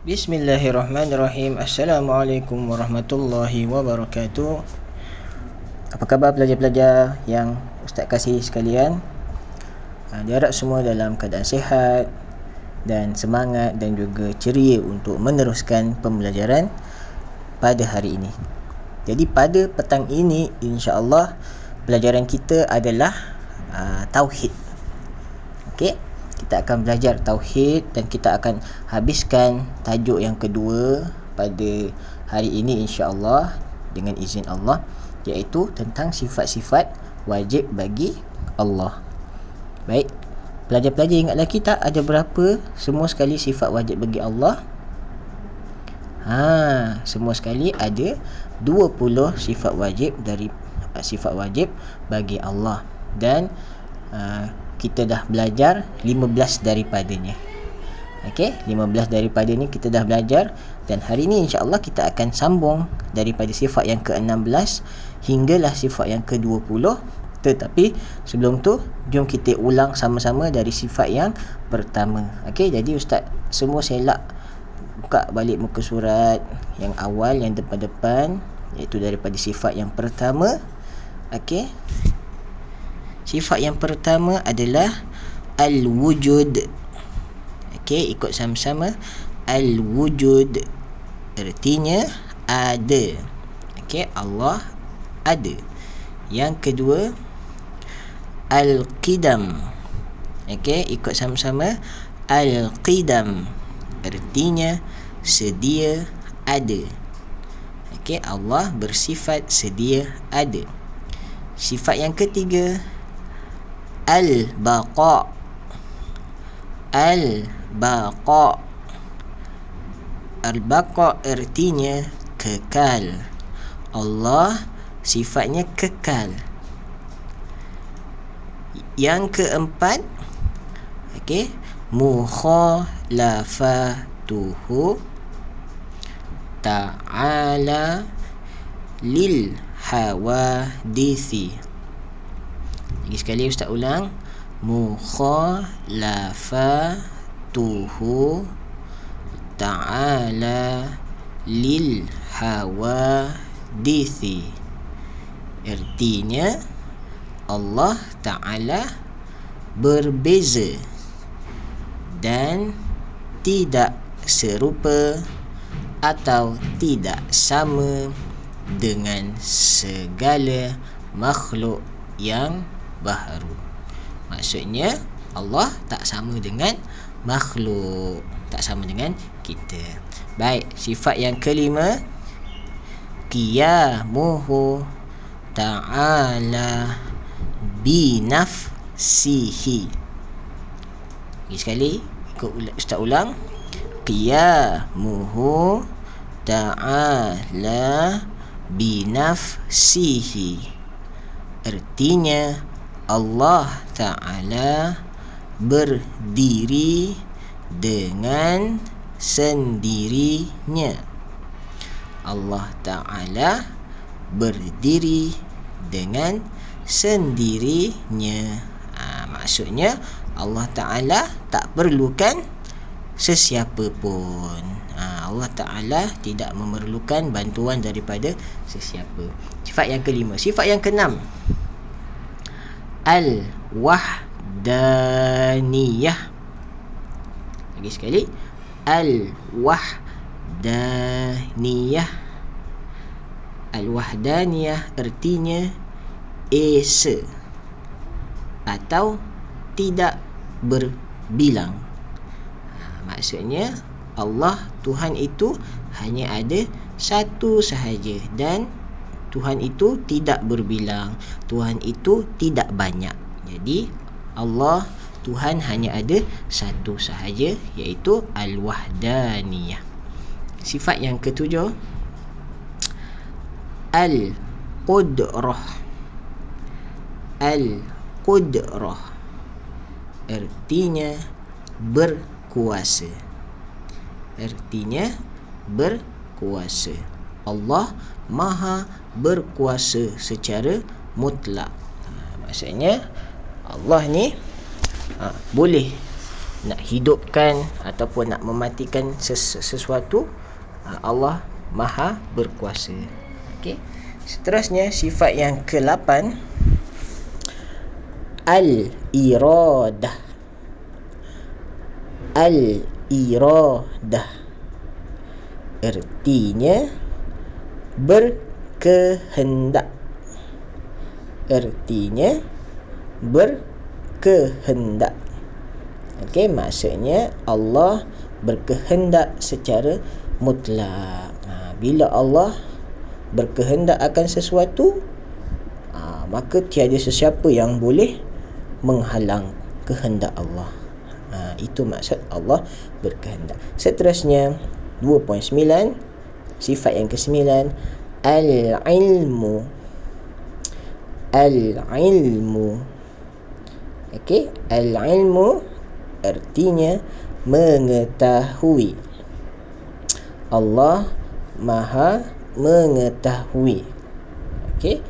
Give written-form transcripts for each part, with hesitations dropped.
Bismillahirrahmanirrahim. Assalamualaikum warahmatullahi wabarakatuh. Apa khabar pelajar-pelajar yang Ustaz kasih sekalian? Diharap semua dalam keadaan sihat dan semangat dan juga ceria untuk meneruskan pembelajaran pada hari ini. Jadi pada petang ini insya-Allah pelajaran kita adalah tauhid. Okey, kita akan belajar tauhid dan kita akan habiskan tajuk yang kedua pada hari ini insya-Allah dengan izin Allah, iaitu tentang sifat-sifat wajib bagi Allah. Baik, pelajar-pelajar ingatlah kita ada berapa semua sekali sifat wajib bagi Allah? Semua sekali ada 20 sifat wajib dari sifat wajib bagi Allah, dan kita dah belajar 15 daripadanya. Okey, 15 daripada ni kita dah belajar, dan hari ni insya-Allah kita akan sambung daripada sifat yang ke-16 hinggalah sifat yang ke-20. Tetapi sebelum tu jom kita ulang sama-sama dari sifat yang pertama. Okey, jadi ustaz semua selak buka balik muka surat yang awal, yang depan-depan, iaitu daripada sifat yang pertama. Okey, sifat yang pertama adalah al-wujud. Okey, ikut sama-sama. Al-wujud artinya ada. Okey, Allah ada. Yang kedua, al-qidam. Okey, ikut sama-sama. Al-qidam artinya sedia ada. Okey, Allah bersifat sedia ada. Sifat yang ketiga, al-baqa. Al-baqa. Al-baqa artinya kekal. Allah sifatnya kekal. Yang keempat, okey, mukhalafatuhu ta'ala lil hawadithi. Lagi sekali ustaz ulang. Mukhalafatuhu ta'ala lil hawadithi. Artinya Allah Ta'ala berbeza dan tidak serupa atau tidak sama dengan segala makhluk yang baharu. Maksudnya Allah tak sama dengan makhluk, tak sama dengan kita. Baik, sifat yang kelima, qiyamuhu ta'ala binafsihi. Lagi sekali, ikut ustaz ulang. Qiyamuhu ta'ala binafsihi. Artinya Allah Ta'ala berdiri dengan sendirinya. Allah Ta'ala berdiri dengan sendirinya. Maksudnya Allah Ta'ala tak perlukan sesiapa pun. Allah Ta'ala tidak memerlukan bantuan daripada sesiapa. Sifat yang kelima. Sifat yang keenam, al-wahdaniyah. Lagi sekali, al-wahdaniyah. Al-wahdaniyah artinya esa atau tidak berbilang. Maksudnya Allah Tuhan itu hanya ada satu sahaja, dan Tuhan itu tidak berbilang, Tuhan itu tidak banyak. Jadi Allah Tuhan hanya ada satu sahaja, iaitu al-wahdaniyah. Sifat yang ketujuh, al-qudrah. Al-qudrah artinya berkuasa. Artinya berkuasa. Allah Maha berkuasa secara mutlak. Maksudnya Allah ni boleh nak hidupkan ataupun nak mematikan sesuatu, Allah Maha berkuasa. Okey. Seterusnya sifat yang ke-8, al-iradah. Al-iradah artinya berkehendak. Artinya berkehendak. Okey, maksudnya Allah berkehendak secara mutlak. Bila Allah berkehendak akan sesuatu, maka tiada sesiapa yang boleh menghalang kehendak Allah. Itu maksud Allah berkehendak. Seterusnya 2.9, sifat yang ke-9, al-ilmu. Al-ilmu. Okey, al-ilmu artinya mengetahui. Allah Maha mengetahui. Okey,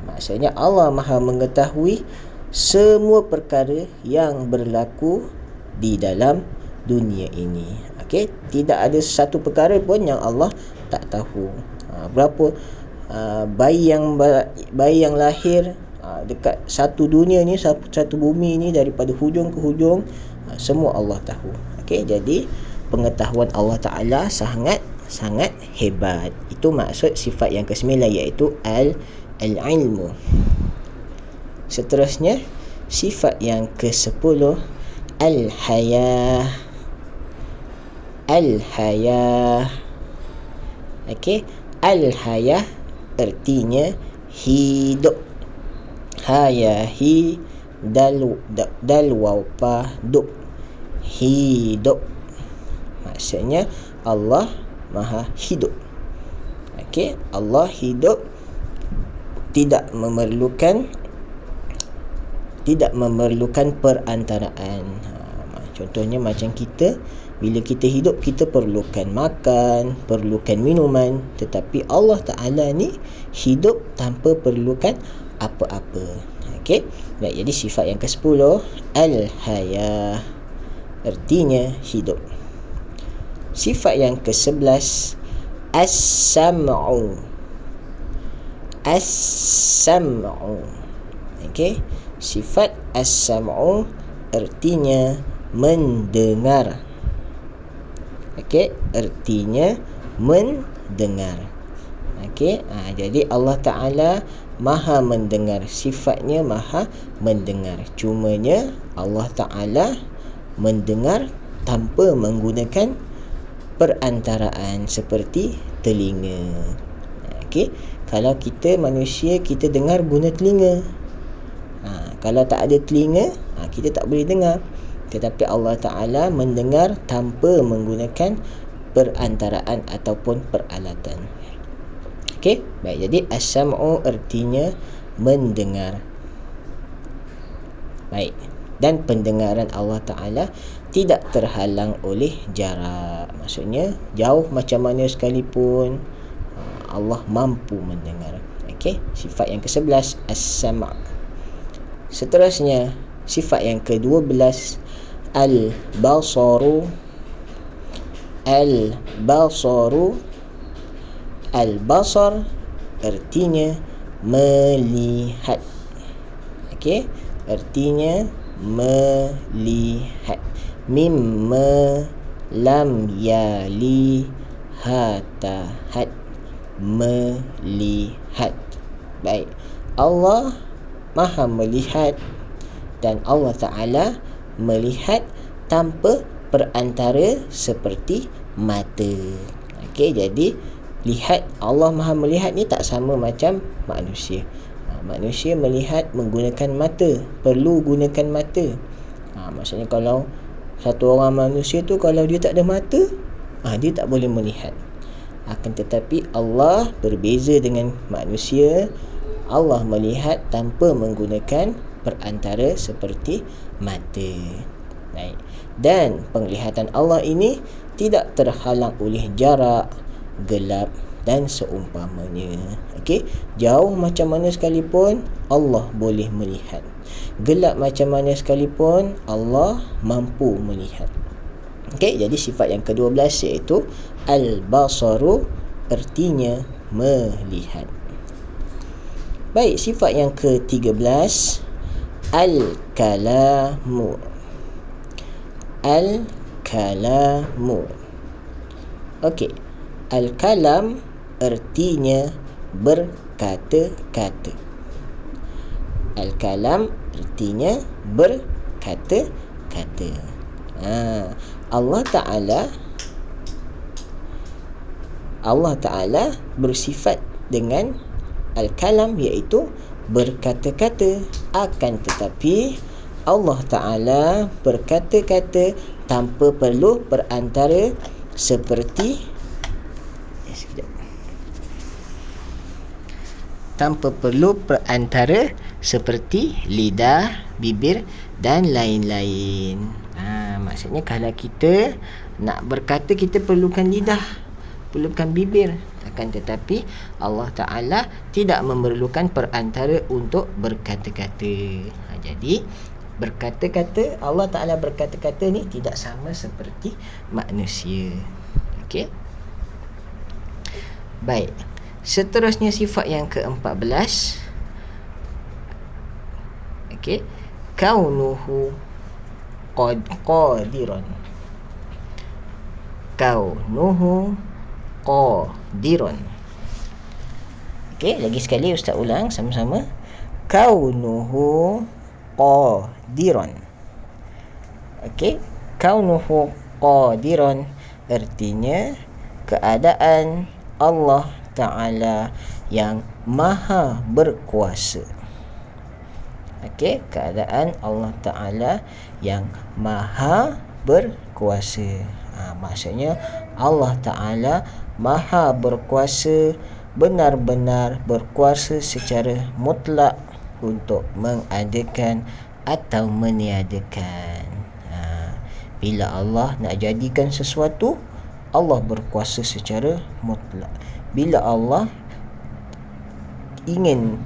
maksudnya Allah Maha mengetahui semua perkara yang berlaku di dalam dunia ini. Okey, tidak ada satu perkara pun yang Allah tak tahu. Berapa bayi yang lahir dekat satu dunia ni, satu bumi ni, daripada hujung ke hujung, semua Allah tahu. Okey, jadi pengetahuan Allah Ta'ala sangat hebat. Itu maksud sifat yang ke-9, iaitu al-ilmu. Seterusnya sifat yang ke-10, al-hayah. Al-hayah. Okey, al-hayah artinya hidup. Hayahi dal waw pa duk, hidup. Maksudnya Allah Maha hidup. Okey, Allah hidup, tidak memerlukan perantaraan. Contohnya macam kita, bila kita hidup, kita perlukan makan, perlukan minuman, tetapi Allah Ta'ala ni hidup tanpa perlukan apa-apa. Okey, baik, jadi sifat yang ke-10, al-hayah artinya hidup. Sifat yang ke-11, as-sam'u. As-sam'u. Okey, sifat as-sam'u artinya mendengar. Okey, artinya mendengar. Okey, jadi Allah Ta'ala Maha mendengar, sifatnya Maha mendengar. Cumanya Allah Ta'ala mendengar tanpa menggunakan perantaraan seperti telinga. Okey, kalau kita manusia, kita dengar guna telinga. Kalau tak ada telinga, kita tak boleh dengar. Tetapi Allah Ta'ala mendengar tanpa menggunakan perantaraan ataupun peralatan. Okey, baik, jadi as-sam'u artinya mendengar. Baik, dan pendengaran Allah Ta'ala tidak terhalang oleh jarak. Maksudnya jauh macam mana sekalipun, Allah mampu mendengar. Okey, sifat yang ke-11, as-sam'. Seterusnya sifat yang ke-12, al-basaru. Al-basaru. Al-basar artinya melihat. Okey, artinya melihat. Mimma lam yali hatahat, melihat. Baik, Allah Maha melihat, dan Allah Ta'ala melihat tanpa perantara seperti mata. Okey, jadi lihat, Allah Maha melihat ni tak sama macam manusia. Manusia melihat menggunakan mata, perlu gunakan mata. Maksudnya kalau satu orang manusia tu, kalau dia tak ada mata, dia tak boleh melihat. Akan tetapi Allah berbeza dengan manusia. Allah melihat tanpa menggunakan perantara seperti mata. Baik. Dan penglihatan Allah ini tidak terhalang oleh jarak, gelap dan seumpamanya. Okey, jauh macam mana sekalipun Allah boleh melihat. Gelap macam mana sekalipun Allah mampu melihat. Okey, jadi sifat yang ke-12 iaitu al-basaru, artinya melihat. Baik, sifat yang ke-13 al-kalamu. Al-kalamu. Okey, al-kalam artinya berkata-kata. Al-kalam artinya berkata-kata. Allah Ta'ala bersifat dengan al-kalam, iaitu berkata-kata. Akan tetapi Allah Ta'ala berkata-kata tanpa perlu perantara seperti lidah, bibir dan lain-lain. Maksudnya kalau kita nak berkata, kita perlukan lidah, perlukan bibir. Akan tetapi Allah Ta'ala tidak memerlukan perantara untuk berkata-kata. Jadi berkata-kata, Allah Ta'ala berkata-kata ni tidak sama seperti manusia. Okey. Baik. Seterusnya sifat yang ke-14. Okey. Kaunuhu qadiran. Kaunuhu qadiran. Okey, lagi sekali Ustaz ulang sama-sama. Kaunuhu qadiran. Okey, kaunuhu qadiran artinya keadaan Allah Ta'ala yang maha berkuasa. Okey, keadaan Allah Ta'ala yang maha berkuasa. Maksudnya Allah Ta'ala maha berkuasa, benar-benar berkuasa secara mutlak untuk mengadakan atau meniadakan. Bila Allah nak jadikan sesuatu, Allah berkuasa secara mutlak. Bila Allah ingin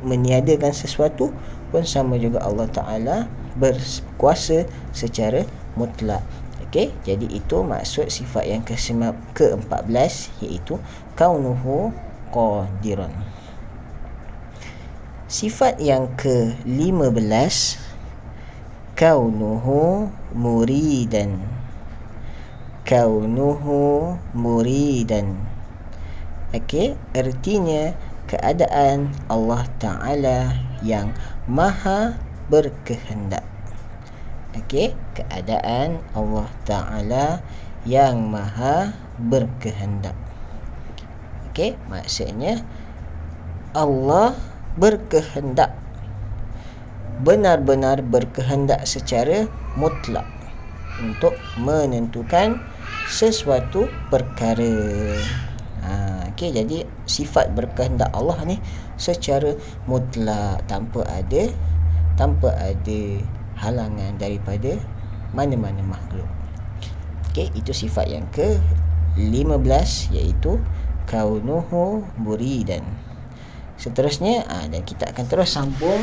meniadakan sesuatu pun sama juga, Allah Ta'ala berkuasa secara mutlak. Okey, jadi itu maksud sifat yang ke-14 iaitu kaunuhu qadiran. Sifat yang ke-15 kaunuhu muridan. Kaunuhu muridan. Okey, artinya keadaan Allah Ta'ala yang maha berkehendak. Okey, keadaan Allah Ta'ala yang maha berkehendak. Okey, maksudnya Allah berkehendak, benar-benar berkehendak secara mutlak untuk menentukan sesuatu perkara. Okey, jadi sifat berkehendak Allah ni secara mutlak, tanpa ada halangan daripada mana-mana makhluk. Okey, itu sifat yang ke-15 iaitu kaunuhu muridan. Seterusnya dan kita akan terus sambung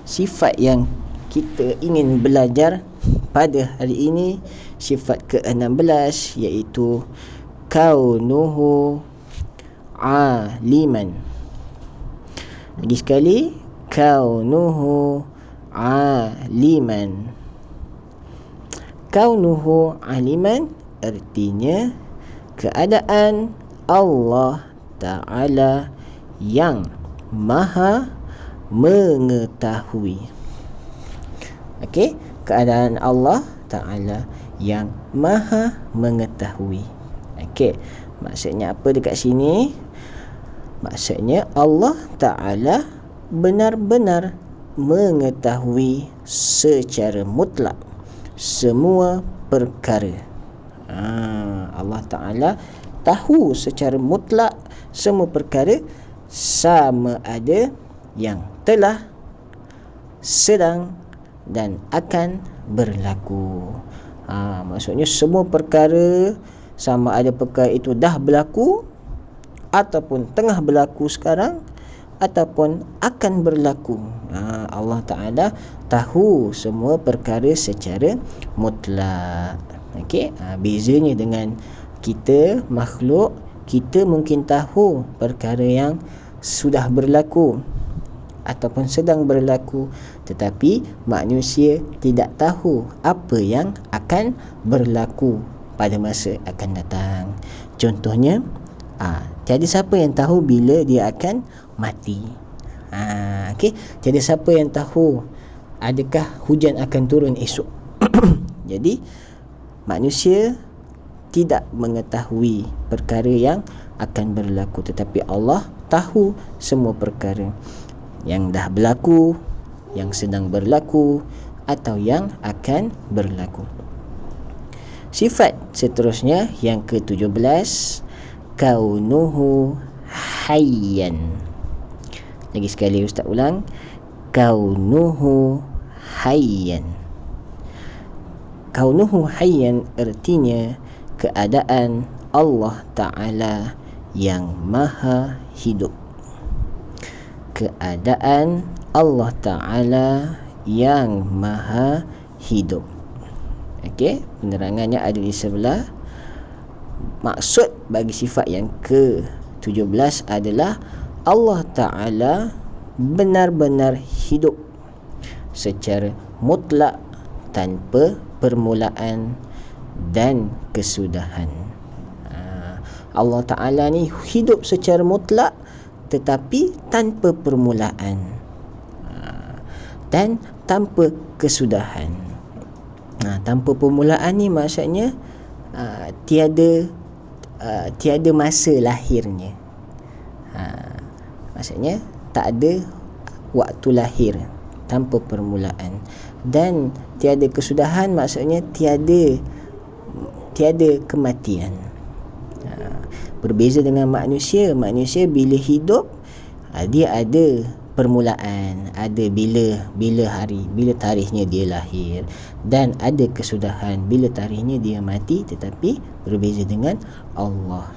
sifat yang kita ingin belajar pada hari ini, sifat ke-16 iaitu kaunuhu aliman. Lagi sekali, kaunuhu aliman. Kaunuhu aliman artinya keadaan Allah Ta'ala yang maha mengetahui. Okey, keadaan Allah Ta'ala yang maha mengetahui. Okey, maksudnya apa dekat sini? Maksudnya Allah Ta'ala benar-benar mengetahui secara mutlak semua perkara. Allah Ta'ala tahu secara mutlak semua perkara, sama ada yang telah, sedang dan akan berlaku. Maksudnya semua perkara sama ada perkara itu dah berlaku ataupun tengah berlaku sekarang ataupun akan berlaku. Allah Ta'ala tahu semua perkara secara mutlak. Okey, bezanya dengan kita makhluk, kita mungkin tahu perkara yang sudah berlaku ataupun sedang berlaku, tetapi manusia tidak tahu apa yang akan berlaku pada masa akan datang. Contohnya, tiada siapa yang tahu bila dia akan mati. Okey, tiada siapa yang tahu adakah hujan akan turun esok. Jadi manusia tidak mengetahui perkara yang akan berlaku, tetapi Allah tahu semua perkara yang dah berlaku, yang sedang berlaku atau yang akan berlaku. Sifat seterusnya yang ke-17, kaunuhu hayyan. Lagi sekali Ustaz ulang, kaunuhu hayyan. Kaunuhu hayyan artinya keadaan Allah Ta'ala yang maha hidup. Keadaan Allah Ta'ala yang maha hidup. Okey, penerangannya ada di sebelah. Maksud bagi sifat yang ke-17 adalah Allah Ta'ala benar-benar hidup secara mutlak tanpa permulaan dan kesudahan. Allah Ta'ala ni hidup secara mutlak tetapi tanpa permulaan dan tanpa kesudahan. Tanpa permulaan ni maksudnya tiada masa lahirnya. Maksudnya tak ada waktu lahir, tanpa permulaan. Dan tiada kesudahan maksudnya tiada kematian. Berbeza dengan manusia. Manusia bila hidup, dia ada permulaan, ada bila hari, bila tarikhnya dia lahir, dan ada kesudahan bila tarikhnya dia mati. Tetapi berbeza dengan Allah,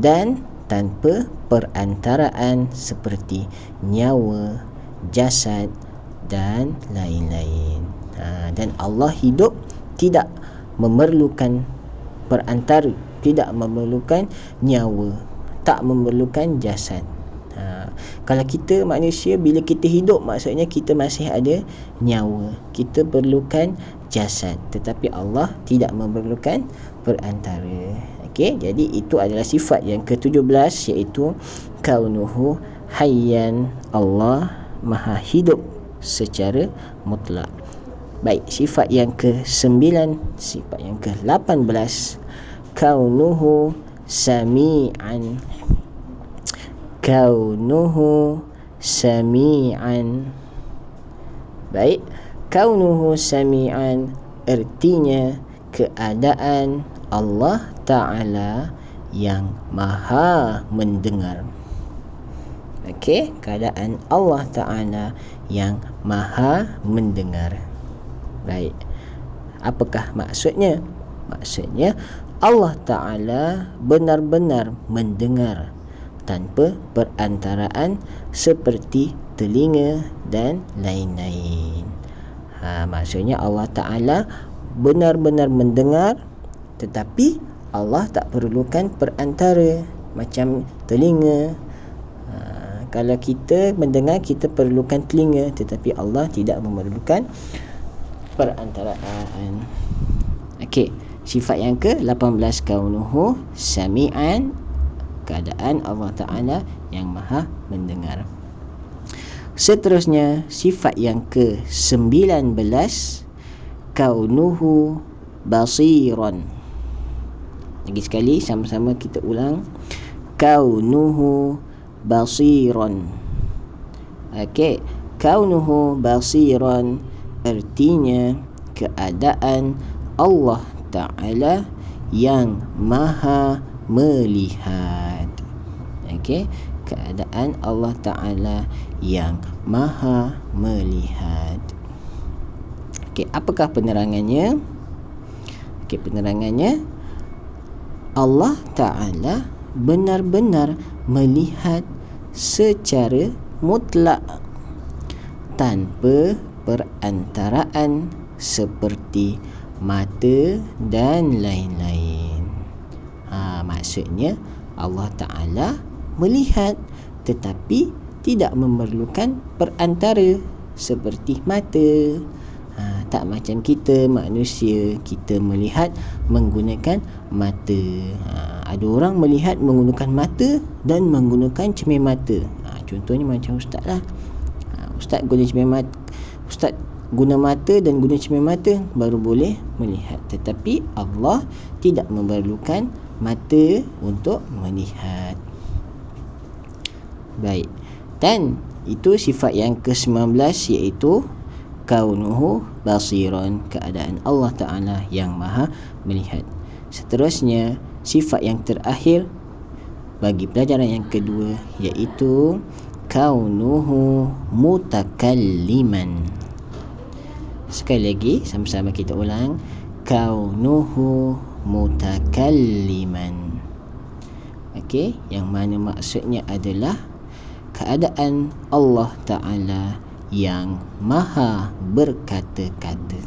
dan tanpa perantaraan seperti nyawa, jasad dan lain-lain. Dan Allah hidup tidak memerlukan perantara, tidak memerlukan nyawa, tak memerlukan jasad. Kalau kita manusia, bila kita hidup maksudnya kita masih ada nyawa, kita perlukan jasad, tetapi Allah tidak memerlukan perantara. Okey, jadi itu adalah sifat yang ke-17, iaitu kaunuhu hayyan, Allah maha hidup secara mutlak. Baik, sifat yang ke-9, sifat yang ke-18, kaunuhu sami'an. Kaunuhu sami'an. Baik, kaunuhu sami'an artinya keadaan Allah Ta'ala yang maha mendengar. Okey, keadaan Allah Ta'ala yang maha mendengar. Baik, apakah maksudnya? Maksudnya Allah Ta'ala benar-benar mendengar tanpa perantaraan seperti telinga dan lain-lain. Maksudnya Allah Ta'ala benar-benar mendengar, tetapi Allah tak perlukan perantara macam telinga. Kalau kita mendengar, kita perlukan telinga, tetapi Allah tidak memerlukan perantaraan. Okey, sifat yang ke-18, kaunuhu sami'an, keadaan Allah Ta'ala yang maha mendengar. Seterusnya, sifat yang ke-19, kaunuhu basiran. Lagi sekali, sama-sama kita ulang, kaunuhu basiran. Okey, kaunuhu basiran artinya keadaan Allah Ta'ala yang maha melihat. Okey, keadaan Allah Ta'ala yang maha melihat. Okey, apakah penerangannya? Okey, penerangannya, Allah Ta'ala benar-benar melihat secara mutlak tanpa perantaraan seperti mata dan lain-lain. Maksudnya Allah Ta'ala melihat tetapi tidak memerlukan perantara seperti mata. Tak macam kita manusia, kita melihat menggunakan mata. Ada orang melihat menggunakan mata dan menggunakan cermin mata. Contohnya macam ustaz lah. Ustaz guna cermin mata, ustaz guna mata dan guna cermin mata baru boleh melihat. Tetapi Allah tidak memerlukan mata untuk melihat. Baik. Dan itu sifat yang ke-19, iaitu kaunuhu basiran, keadaan Allah Ta'ala yang maha melihat. Seterusnya, sifat yang terakhir bagi pelajaran yang kedua, iaitu kaunuhu mutakalliman. Sekali lagi, sama-sama kita ulang. Kaunuhu mutakalliman. Okey, yang mana maksudnya adalah keadaan Allah Ta'ala yang maha berkata-kata.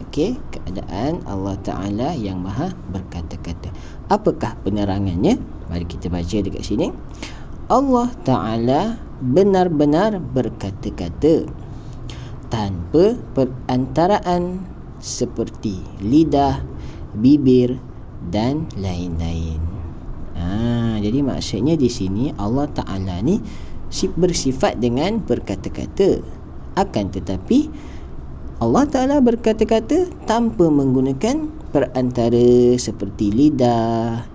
Okey, keadaan Allah Ta'ala yang maha berkata-kata. Apakah penerangannya? Mari kita baca dekat sini. Allah Ta'ala benar-benar berkata-kata tanpa perantaraan seperti lidah, bibir dan lain-lain. Jadi maksudnya di sini Allah Ta'ala ni bersifat dengan berkata-kata. Akan tetapi Allah Ta'ala berkata-kata tanpa menggunakan perantara seperti lidah,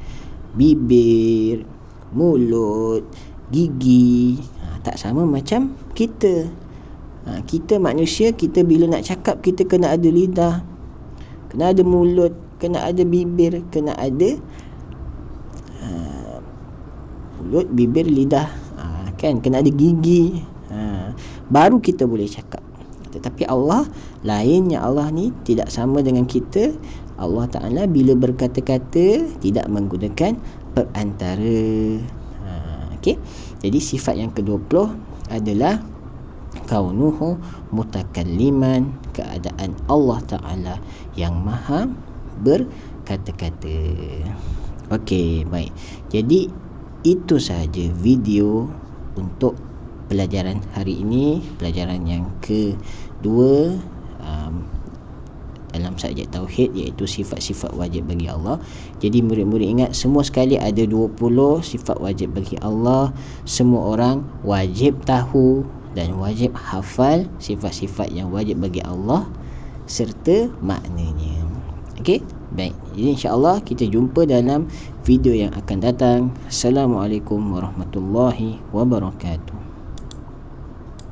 bibir, mulut, gigi. Tak sama macam kita. Kita manusia, kita bila nak cakap, kita kena ada lidah, kena ada mulut, kena ada bibir, kena ada mulut, bibir, lidah, kan, kena ada gigi, baru kita boleh cakap. Tetapi Allah lainnya, Allah ni tidak sama dengan kita. Allah Ta'ala bila berkata-kata tidak menggunakan perantara. Okey. Jadi sifat yang ke-20 adalah kaunuhu mutakalliman, keadaan Allah Ta'ala yang maha berkata-kata. Okey, baik. Jadi itu sahaja video untuk pelajaran hari ini, pelajaran yang kedua dalam subjek tauhid, iaitu sifat-sifat wajib bagi Allah. Jadi murid-murid ingat, semua sekali ada 20 sifat wajib bagi Allah. Semua orang wajib tahu dan wajib hafal sifat-sifat yang wajib bagi Allah serta maknanya. Okey, baik. Jadi insya-Allah kita jumpa dalam video yang akan datang. Assalamualaikum warahmatullahi wabarakatuh.